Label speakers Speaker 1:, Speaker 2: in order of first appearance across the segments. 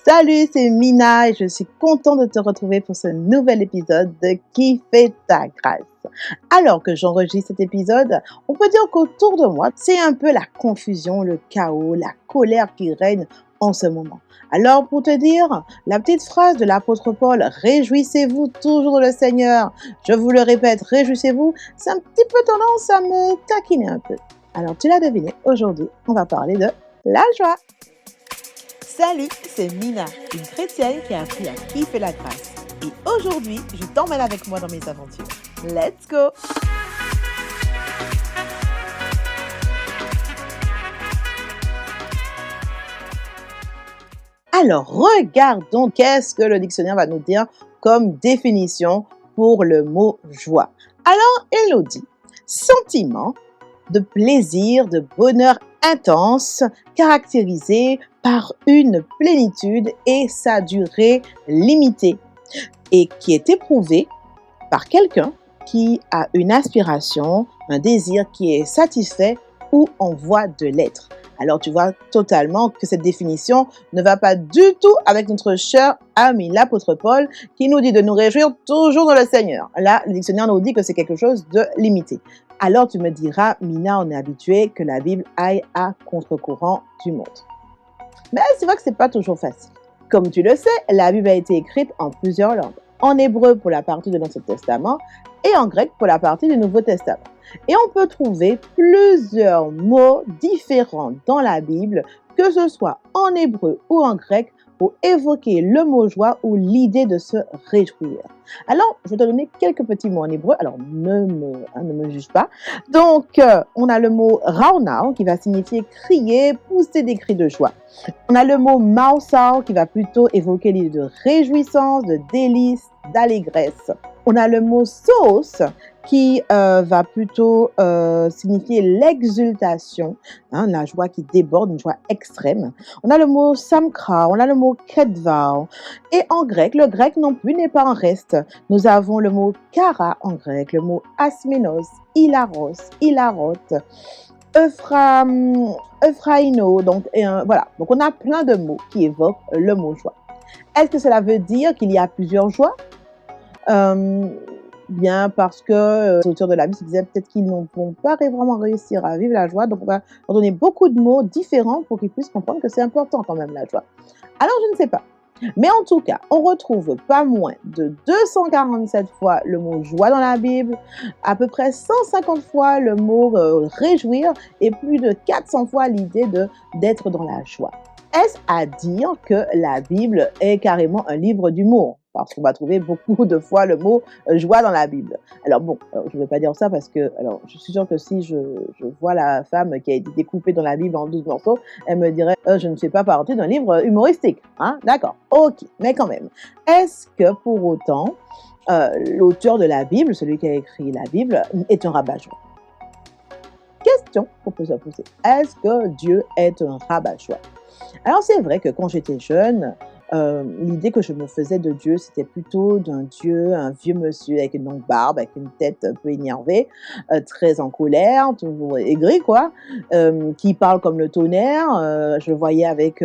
Speaker 1: Salut, c'est Mina et je suis contente de te retrouver pour ce nouvel épisode de Qui fait ta grâce. Alors que j'enregistre cet épisode, on peut dire qu'autour de moi, c'est un peu la confusion, le chaos, la colère qui règne en ce moment. Alors pour te dire, la petite phrase de l'apôtre Paul, réjouissez-vous toujours dans le Seigneur, je vous le répète, réjouissez-vous, c'est un petit peu tendance à me taquiner un peu. Alors tu l'as deviné, aujourd'hui, on va parler de la joie. Salut, c'est Mina, une chrétienne qui a appris à kiffer la grâce. Et aujourd'hui, je t'emmène avec moi dans mes aventures. Let's go! Alors, regardons qu'est-ce que le dictionnaire va nous dire comme définition pour le mot joie. Alors, Elodie, sentiment de plaisir, de bonheur intense, caractérisé par une plénitude et sa durée limitée, et qui est éprouvé par quelqu'un qui a une aspiration, un désir qui est satisfait ou en voie de l'être. Alors tu vois totalement que cette définition ne va pas du tout avec notre cher ami l'apôtre Paul qui nous dit de nous réjouir toujours dans le Seigneur. Là, le dictionnaire nous dit que c'est quelque chose de limité. Alors tu me diras, Mina, on est habitué que la Bible aille à contre-courant du monde. Mais c'est vrai que c'est pas toujours facile. Comme tu le sais, la Bible a été écrite en plusieurs langues. En hébreu pour la partie de l'Ancien Testament et en grec pour la partie du Nouveau Testament. Et on peut trouver plusieurs mots différents dans la Bible, que ce soit en hébreu ou en grec, pour évoquer le mot joie ou l'idée de se réjouir. Alors, je vais te donner quelques petits mots en hébreu, alors ne me juge pas. Donc, on a le mot raonao qui va signifier crier, pousser des cris de joie. On a le mot mausao qui va plutôt évoquer l'idée de réjouissance, de délice, d'allégresse. On a le mot sauce qui va plutôt signifier l'exultation, la joie qui déborde, une joie extrême. On a le mot samkra, on a le mot kedvao. Et en grec, le grec non plus n'est pas en reste. Nous avons le mot kara en grec, le mot asmenos, hilaros, hilarot, euphraino. Donc voilà, donc on a plein de mots qui évoquent le mot joie. Est-ce que cela veut dire qu'il y a plusieurs joies? Bien parce que les auteurs de la Bible se disaient peut-être qu'ils ne vont pas vraiment réussir à vivre la joie. Donc, on va leur donner beaucoup de mots différents pour qu'ils puissent comprendre que c'est important quand même la joie. Alors, je ne sais pas. Mais en tout cas, on retrouve pas moins de 247 fois le mot joie dans la Bible, à peu près 150 fois le mot réjouir et plus de 400 fois l'idée d'être dans la joie. Est-ce à dire que la Bible est carrément un livre d'humour? Parce qu'on va trouver beaucoup de fois le mot joie dans la Bible. Alors bon, je ne vais pas dire ça parce que je suis sûre que si je vois la femme qui a été découpée dans la Bible en 12 morceaux, elle me dirait je ne fais pas partie d'un livre humoristique. Hein? D'accord, ok, mais quand même. Est-ce que pour autant, l'auteur de la Bible, celui qui a écrit la Bible, est un rabat-joie? Question qu'on peut se poser. Est-ce que Dieu est un rabat-joie? Alors c'est vrai que quand j'étais jeune, l'idée que je me faisais de Dieu, c'était plutôt d'un Dieu, un vieux monsieur avec une longue barbe, avec une tête un peu énervée, très en colère, toujours aigri quoi, qui parle comme le tonnerre. Je le voyais avec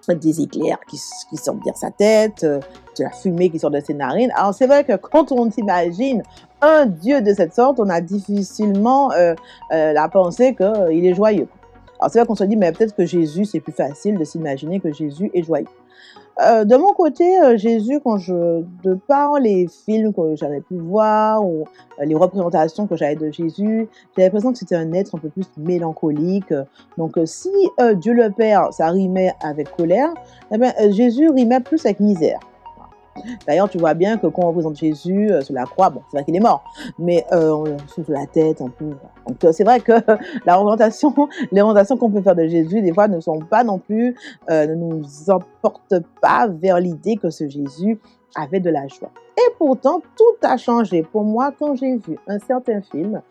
Speaker 1: des éclairs qui sortent de sa tête, de la fumée qui sort de ses narines. Alors c'est vrai que quand on s'imagine un Dieu de cette sorte, on a difficilement la pensée qu'il est joyeux. Alors c'est vrai qu'on se dit, mais peut-être que Jésus, c'est plus facile de s'imaginer que Jésus est joyeux. De mon côté, Jésus, de par les films que j'avais pu voir ou les représentations que j'avais de Jésus, j'avais l'impression que c'était un être un peu plus mélancolique. Donc si Dieu le Père, ça rimait avec colère, eh bien, Jésus rimait plus avec misère. D'ailleurs, tu vois bien que quand on représente Jésus sur la croix, bon, c'est vrai qu'il est mort, mais on souffle la tête un peu. Donc, c'est vrai que les représentations qu'on peut faire de Jésus, des fois, ne sont pas non plus, ne nous emportent pas vers l'idée que ce Jésus avait de la joie. Et pourtant, tout a changé pour moi quand j'ai vu un certain film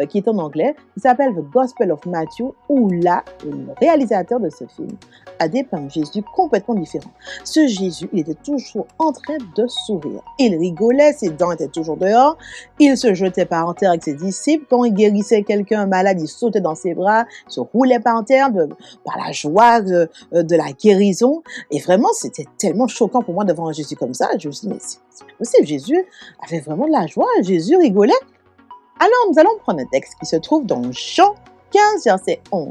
Speaker 1: qui est en anglais, qui s'appelle The Gospel of Matthew, où là, le réalisateur de ce film a dépeint Jésus complètement différent. Ce Jésus, il était toujours en train de sourire. Il rigolait, ses dents étaient toujours dehors, il se jetait par terre avec ses disciples. Quand il guérissait quelqu'un malade, il sautait dans ses bras, il se roulait par terre par la joie de la guérison. Et vraiment, c'était tellement choquant pour moi de voir un Jésus comme ça. Je me suis dit, mais c'est pas possible, Jésus avait vraiment de la joie, Jésus rigolait. Alors, nous allons prendre un texte qui se trouve dans Jean 15, verset 11.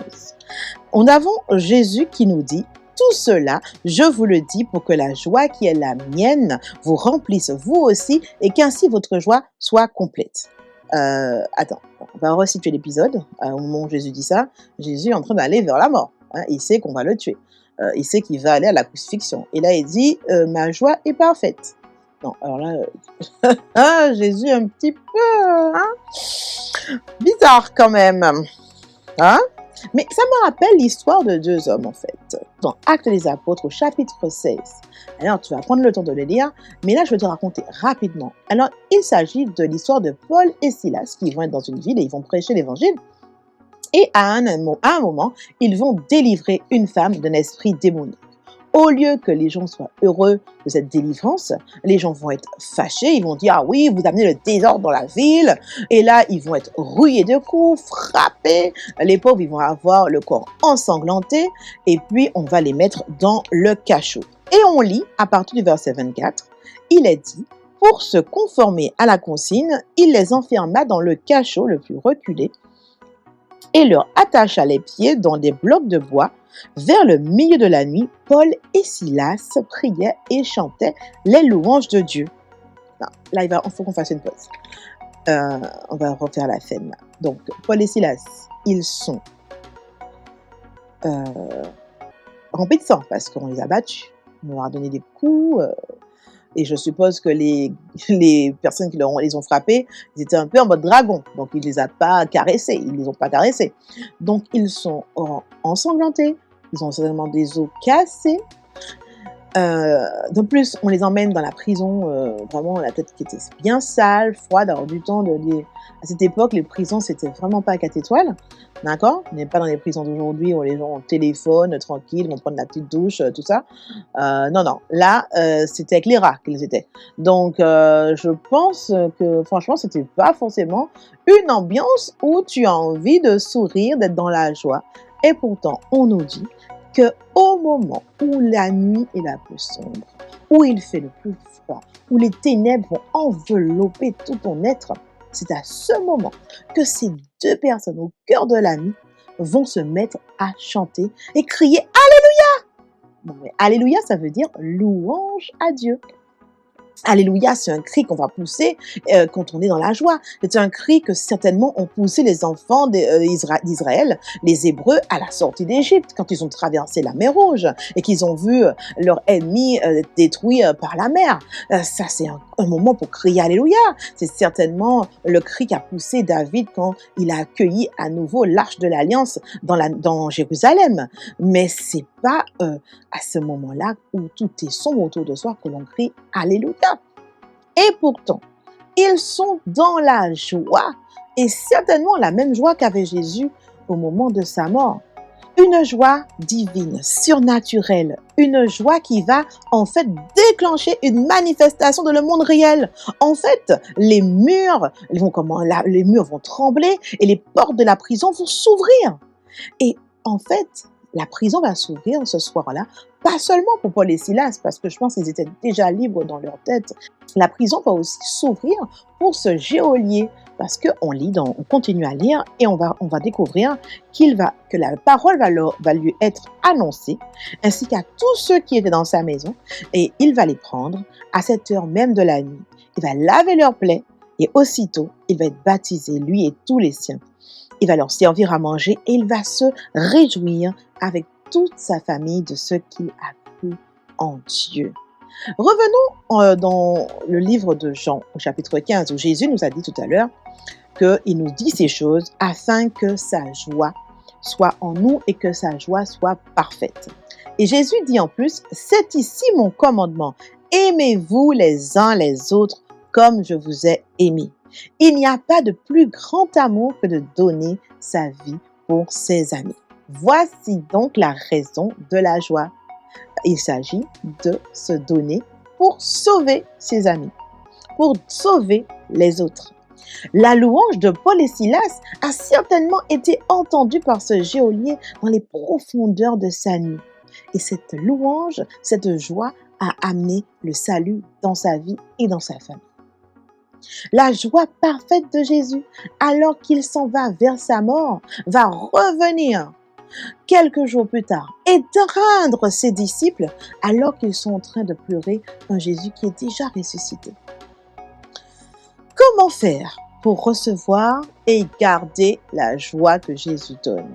Speaker 1: Nous avons Jésus qui nous dit: tout cela, je vous le dis pour que la joie qui est la mienne vous remplisse vous aussi et qu'ainsi votre joie soit complète. Attends, on va resituer l'épisode. Au moment où Jésus dit ça, Jésus est en train d'aller vers la mort. Hein, il sait qu'on va le tuer. Il sait qu'il va aller à la crucifixion. Et là, il dit ma joie est parfaite. Non, alors là, Jésus un petit peu bizarre quand même. Hein? Mais ça me rappelle l'histoire de deux hommes en fait. Dans Actes des Apôtres au chapitre 16. Alors tu vas prendre le temps de le lire, mais là je vais te raconter rapidement. Alors il s'agit de l'histoire de Paul et Silas qui vont être dans une ville et ils vont prêcher l'évangile. Et à un moment, ils vont délivrer une femme d'un esprit démoniaque. Au lieu que les gens soient heureux de cette délivrance, les gens vont être fâchés, ils vont dire « Ah oui, vous amenez le désordre dans la ville ». Et là, ils vont être rouillés de coups, frappés. Les pauvres, ils vont avoir le corps ensanglanté. Et puis, on va les mettre dans le cachot. Et on lit, à partir du verset 24, il est dit « Pour se conformer à la consigne, il les enferma dans le cachot le plus reculé et leur attacha les pieds dans des blocs de bois. Vers le milieu de la nuit, Paul et Silas priaient et chantaient les louanges de Dieu. » Non, là, il faut qu'on fasse une pause. On va refaire la scène là. Donc, Paul et Silas, ils sont remplis de sang parce qu'on les a battus. On leur a donné des coups. Et je suppose que les personnes qui les ont frappés, ils étaient un peu en mode dragon. Donc, il ne les a pas caressés. Ils ne les ont pas caressés. Donc, ils sont ensanglantés. Ils ont certainement des os cassés. De plus, on les emmène dans la prison, vraiment la tête qui était bien sale, froide. Alors, du temps à cette époque, les prisons, c'était vraiment pas 4 étoiles. D'accord? On n'est pas dans les prisons d'aujourd'hui où les gens ont téléphone, tranquille, vont prendre la petite douche, tout ça. Non. Là, c'était avec les rats qu'ils étaient. Donc, je pense que, franchement, c'était pas forcément une ambiance où tu as envie de sourire, d'être dans la joie. Et pourtant, on nous dit qu'au moment où la nuit est la plus sombre, où il fait le plus froid, où les ténèbres vont envelopper tout ton être, c'est à ce moment que ces deux personnes au cœur de la nuit vont se mettre à chanter et crier « Alléluia !» Bon, mais Alléluia, ça veut dire louange à Dieu. Alléluia, c'est un cri qu'on va pousser quand on est dans la joie. C'est un cri que certainement ont poussé les enfants d'Israël, les Hébreux, à la sortie d'Égypte, quand ils ont traversé la mer Rouge et qu'ils ont vu leur ennemi détruit par la mer. Ça, c'est un moment pour crier Alléluia. C'est certainement le cri qu'a poussé David quand il a accueilli à nouveau l'arche de l'Alliance dans Jérusalem. Mais c'est pas à ce moment-là où tout est sombre autour de soi que l'on crie Alléluia. Et pourtant, ils sont dans la joie, et certainement la même joie qu'avait Jésus au moment de sa mort. Une joie divine, surnaturelle, une joie qui va en fait déclencher une manifestation de le monde réel. En fait, les murs vont trembler et les portes de la prison vont s'ouvrir. Et en fait, la prison va s'ouvrir ce soir-là, pas seulement pour Paul et Silas, parce que je pense qu'ils étaient déjà libres dans leur tête. La prison va aussi s'ouvrir pour ce geôlier, parce qu'on continue à lire et on va découvrir que la parole va lui être annoncée, ainsi qu'à tous ceux qui étaient dans sa maison, et il va les prendre à cette heure même de la nuit. Il va laver leurs plaies et aussitôt, il va être baptisé, lui et tous les siens. Il va leur servir à manger et il va se réjouir avec toute sa famille de ce qu'il a cru en Dieu. Revenons dans le livre de Jean, au chapitre 15, où Jésus nous a dit tout à l'heure qu'il nous dit ces choses afin que sa joie soit en nous et que sa joie soit parfaite. Et Jésus dit en plus, « C'est ici mon commandement, aimez-vous les uns les autres comme je vous ai aimé. Il n'y a pas de plus grand amour que de donner sa vie pour ses amis. Voici donc la raison de la joie. Il s'agit de se donner pour sauver ses amis, pour sauver les autres. La louange de Paul et Silas a certainement été entendue par ce geôlier dans les profondeurs de sa nuit. Et cette louange, cette joie a amené le salut dans sa vie et dans sa famille. La joie parfaite de Jésus, alors qu'il s'en va vers sa mort, va revenir quelques jours plus tard et étreindre ses disciples alors qu'ils sont en train de pleurer un Jésus qui est déjà ressuscité. Comment faire pour recevoir et garder la joie que Jésus donne?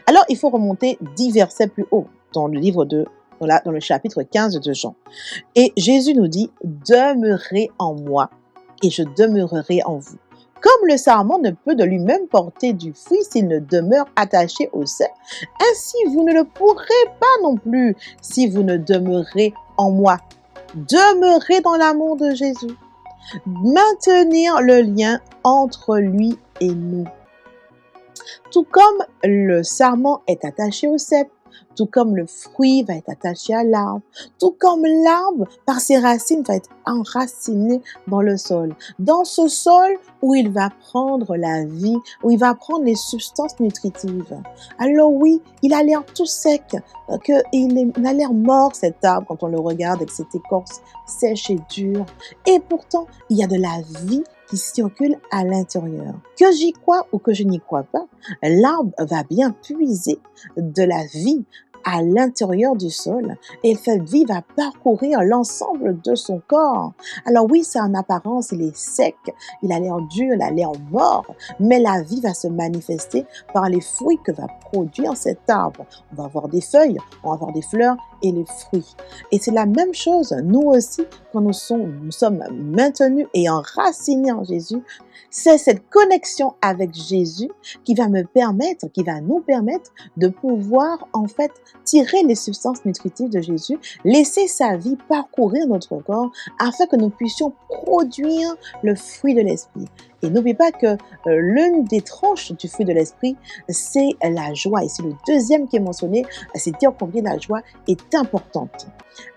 Speaker 1: Alors, il faut remonter 10 versets plus haut dans le livre dans le chapitre 15 de Jean. Et Jésus nous dit, demeurez en moi et je demeurerai en vous. Comme le sarment ne peut de lui-même porter du fruit s'il ne demeure attaché au cep, ainsi vous ne le pourrez pas non plus si vous ne demeurez en moi. Demeurez dans l'amour de Jésus. Maintenir le lien entre lui et nous. Tout comme le sarment est attaché au cep, tout comme le fruit va être attaché à l'arbre, tout comme l'arbre, par ses racines, va être enraciné dans le sol. Dans ce sol où il va prendre la vie, où il va prendre les substances nutritives. Alors oui, il a l'air tout sec, il a l'air mort cet arbre quand on le regarde avec cette écorce sèche et dure. Et pourtant, il y a de la vie qui circule à l'intérieur. Que j'y croie ou que je n'y crois pas, l'arbre va bien puiser de la vie à l'intérieur du sol et cette vie va parcourir l'ensemble de son corps. Alors oui, c'est en apparence, il est sec, il a l'air dur, il a l'air mort, mais la vie va se manifester par les fruits que va produire cet arbre. On va avoir des feuilles, on va avoir des fleurs et les fruits. Et c'est la même chose, nous aussi, quand nous sommes maintenus et enracinés en Jésus, c'est cette connexion avec Jésus qui va nous permettre de pouvoir en fait tirer les substances nutritives de Jésus, laisser sa vie parcourir notre corps afin que nous puissions produire le fruit de l'esprit. Et n'oubliez pas que l'une des tranches du fruit de l'esprit, c'est la joie. Et c'est le deuxième qui est mentionné, c'est dire combien la joie est importante.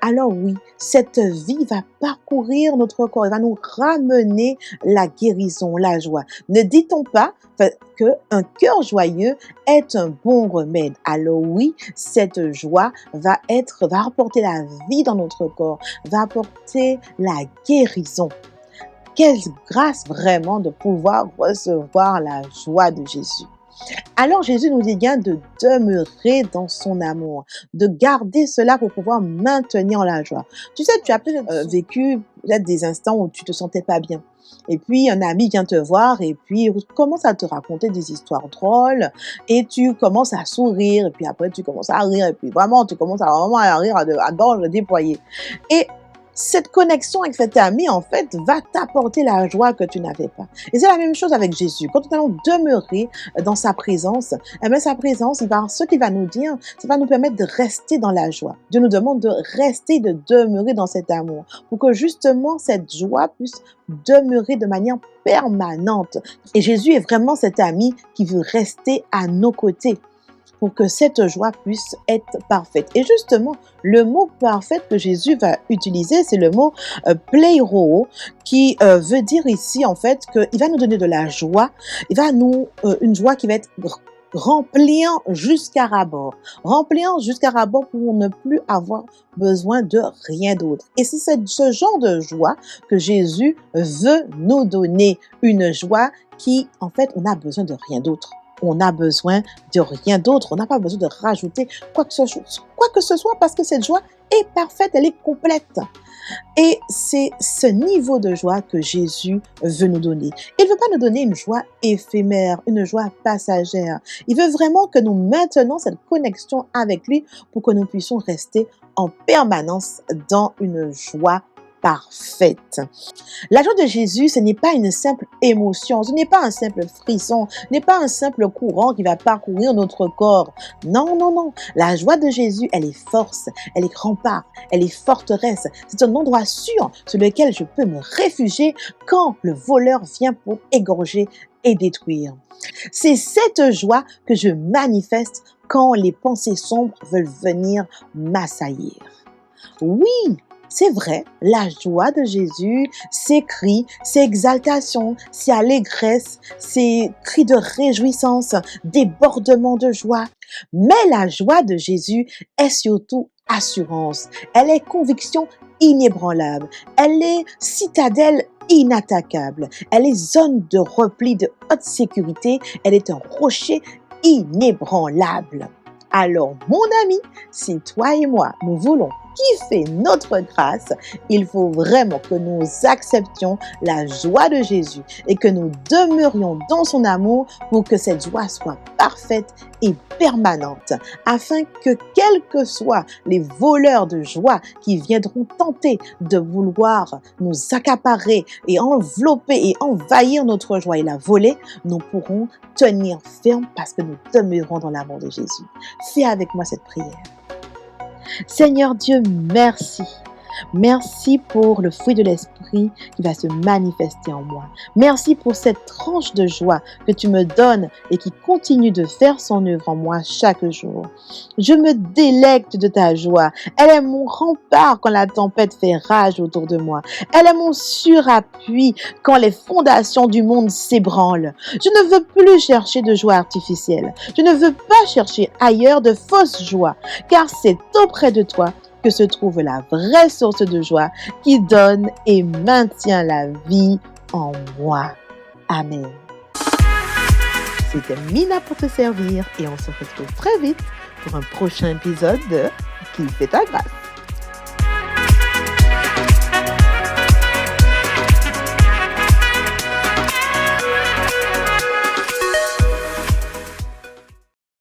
Speaker 1: Alors oui, cette vie va parcourir notre corps, elle va nous ramener la guérison, la joie. Ne dit-on pas qu'un cœur joyeux est un bon remède? Alors oui, cette joie va apporter la vie dans notre corps, va apporter la guérison. Quelle grâce vraiment de pouvoir recevoir la joie de Jésus. Alors Jésus nous dit bien de demeurer dans son amour, de garder cela pour pouvoir maintenir la joie. Tu sais, tu as peut-être vécu des instants où tu te sentais pas bien. Et puis un ami vient te voir et puis commence à te raconter des histoires drôles et tu commences à sourire et puis après tu commences à rire et puis vraiment tu commences à rire à gorge déployée. Et cette connexion avec cet ami, en fait, va t'apporter la joie que tu n'avais pas. Et c'est la même chose avec Jésus. Quand nous allons demeurer dans sa présence, eh bien, sa présence, ce qu'il va nous dire, ça va nous permettre de rester dans la joie. Dieu nous demande de rester, de demeurer dans cet amour, pour que justement cette joie puisse demeurer de manière permanente. Et Jésus est vraiment cet ami qui veut rester à nos côtés, pour que cette joie puisse être parfaite. Et justement, le mot parfait que Jésus va utiliser, c'est le mot pleiro, qui veut dire ici, en fait, qu'il va nous donner de la joie, une joie qui va être rempliant jusqu'à ras-bord. Rempliant jusqu'à ras-bord pour ne plus avoir besoin de rien d'autre. Et c'est ce genre de joie que Jésus veut nous donner. Une joie qui, en fait, on n'a besoin de rien d'autre. On n'a besoin de rien d'autre. On n'a pas besoin de rajouter quoi que ce soit parce que cette joie est parfaite, elle est complète. Et c'est ce niveau de joie que Jésus veut nous donner. Il ne veut pas nous donner une joie éphémère, une joie passagère. Il veut vraiment que nous maintenons cette connexion avec lui pour que nous puissions rester en permanence dans une joie parfaite. La joie de Jésus, ce n'est pas une simple émotion, ce n'est pas un simple frisson, ce n'est pas un simple courant qui va parcourir notre corps. Non, non, non. La joie de Jésus, elle est force, elle est rempart, elle est forteresse. C'est un endroit sûr sur lequel je peux me réfugier quand le voleur vient pour égorger et détruire. C'est cette joie que je manifeste quand les pensées sombres veulent venir m'assaillir. Oui, c'est vrai, la joie de Jésus, ses cris, ses exaltations, ses allégresse, ses cris de réjouissance, débordements de joie. Mais la joie de Jésus est surtout assurance. Elle est conviction inébranlable. Elle est citadelle inattaquable. Elle est zone de repli de haute sécurité. Elle est un rocher inébranlable. Alors, mon ami, si toi et moi, nous voulons kiffer notre grâce, il faut vraiment que nous acceptions la joie de Jésus et que nous demeurions dans son amour pour que cette joie soit parfaite et permanente, afin que quels que soient les voleurs de joie qui viendront tenter de vouloir nous accaparer et envelopper et envahir notre joie et la voler, nous pourrons tenir ferme parce que nous demeurons dans l'amour de Jésus. Fais avec moi cette prière. Seigneur Dieu, merci. Merci pour le fruit de l'esprit qui va se manifester en moi. Merci pour cette tranche de joie que tu me donnes et qui continue de faire son œuvre en moi chaque jour. Je me délecte de ta joie. Elle est mon rempart quand la tempête fait rage autour de moi. Elle est mon surappui quand les fondations du monde s'ébranlent. Je ne veux plus chercher de joie artificielle. Je ne veux pas chercher ailleurs de fausses joies, car c'est auprès de toi que se trouve la vraie source de joie qui donne et maintient la vie en moi. Amen. C'était Mina pour te servir et on se retrouve très vite pour un prochain épisode de Qui fait ta grâce.